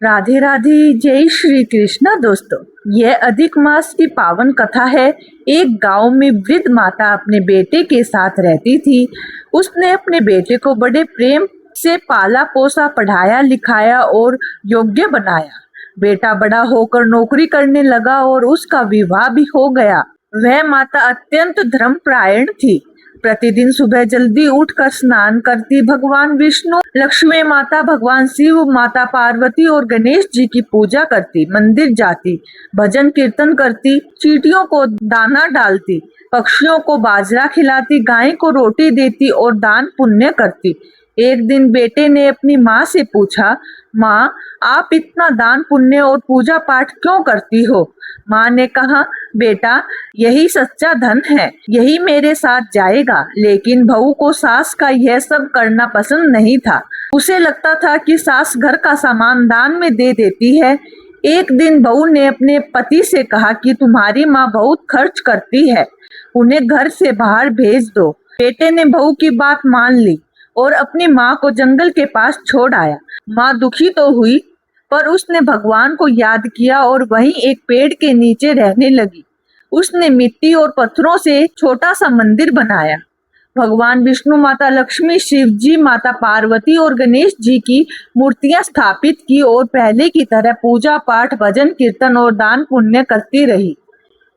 राधे राधे, जय श्री कृष्णा। दोस्तों, यह अधिक मास की पावन कथा है। एक गांव में वृद्ध माता अपने बेटे के साथ रहती थी। उसने अपने बेटे को बड़े प्रेम से पाला पोसा, पढ़ाया लिखाया और योग्य बनाया। बेटा बड़ा होकर नौकरी करने लगा और उसका विवाह भी हो गया। वह माता अत्यंत धर्मपरायण थी। प्रतिदिन सुबह जल्दी उठकर स्नान करती, भगवान विष्णु, लक्ष्मी माता, भगवान शिव, माता पार्वती और गणेश जी की पूजा करती, मंदिर जाती, भजन कीर्तन करती, चींटियों को दाना डालती, पक्षियों को बाजरा खिलाती, गाय को रोटी देती और दान पुण्य करती। एक दिन बेटे ने अपनी माँ से पूछा, माँ, आप इतना दान पुण्य और पूजा पाठ क्यों करती हो? माँ ने कहा, बेटा, यही सच्चा धन है, यही मेरे साथ जाएगा। लेकिन बहू को सास का यह सब करना पसंद नहीं था। उसे लगता था कि सास घर का सामान दान में दे देती है। एक दिन बहू ने अपने पति से कहा कि तुम्हारी माँ बहुत खर्च करती है, उन्हें घर से बाहर भेज दो। बेटे ने बहू की बात मान ली और अपनी माँ को जंगल के पास छोड़ आया। माँ दुखी तो हुई, पर उसने भगवान को याद किया और वहीं एक पेड़ के नीचे रहने लगी। उसने मिट्टी और पत्थरों से छोटा सा मंदिर बनाया। भगवान विष्णु, माता लक्ष्मी, शिव जी, माता पार्वती और गणेश जी की मूर्तियां स्थापित की और पहले की तरह पूजा पाठ, भजन कीर्तन और दान पुण्य करती रही।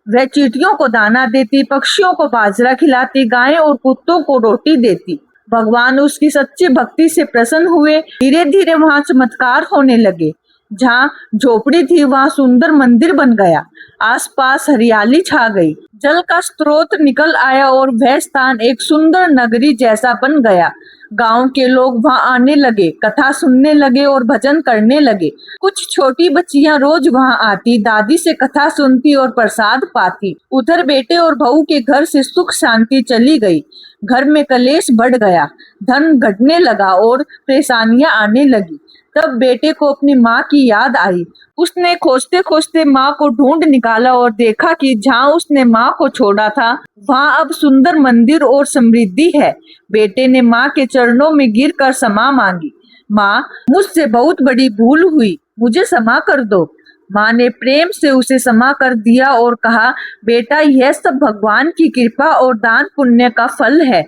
वह चींटियों को दाना देती, पक्षियों को बाजरा खिलाती, गाय और कुत्तों को रोटी देती। भगवान उसकी सच्ची भक्ति से प्रसन्न हुए। धीरे धीरे वहां चमत्कार होने लगे। जहाँ झोपड़ी थी वहां सुंदर मंदिर बन गया। आसपास हरियाली छा गई, जल का स्रोत निकल आया और वह स्थान एक सुंदर नगरी जैसा बन गया। गांव के लोग वहां आने लगे, कथा सुनने लगे और भजन करने लगे। कुछ छोटी बच्चियां रोज वहां आती, दादी से कथा सुनती और प्रसाद पाती। उधर बेटे और बहू के घर से सुख शांति चली गई। घर में कलेश बढ़ गया, धन घटने लगा और परेशानियां आने लगी। तब बेटे को अपनी माँ की याद आई। उसने खोजते खोजते माँ को ढूंढ निकाला और देखा कि जहाँ उसने माँ को छोड़ा था वहाँ अब सुंदर मंदिर और समृद्धि है। बेटे ने माँ के चरणों में गिरकर क्षमा मांगी। माँ, मुझसे बहुत बड़ी भूल हुई, मुझे क्षमा कर दो। माँ ने प्रेम से उसे क्षमा कर दिया और कहा, बेटा, यह सब भगवान की कृपा और दान पुण्य का फल है।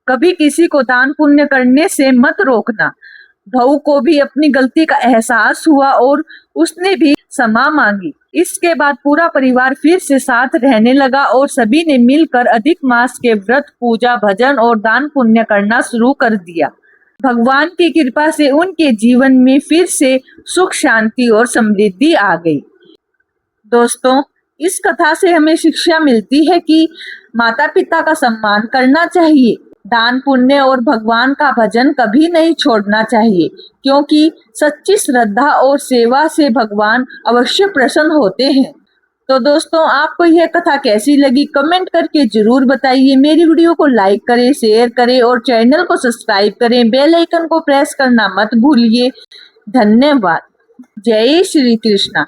कभी किसी को दान पुण्य करने से मत रोकना। बहू को भी अपनी गलती का एहसास हुआ और उसने भी क्षमा मांगी। इसके बाद पूरा परिवार फिर से साथ रहने लगा और सभी ने मिलकर अधिक मास के व्रत, पूजा, भजन और दान पुण्य करना शुरू कर दिया। भगवान की कृपा से उनके जीवन में फिर से सुख, शांति और समृद्धि आ गई। दोस्तों, इस कथा से हमें शिक्षा मिलती है कि माता पिता का सम्मान करना चाहिए, दान पुण्य और भगवान का भजन कभी नहीं छोड़ना चाहिए, क्योंकि सच्ची श्रद्धा और सेवा से भगवान अवश्य प्रसन्न होते हैं। तो दोस्तों, आपको यह कथा कैसी लगी कमेंट करके जरूर बताइए। मेरी वीडियो को लाइक करें, शेयर करें और चैनल को सब्सक्राइब करें। बेल आइकन को प्रेस करना मत भूलिए। धन्यवाद। जय श्री कृष्णा।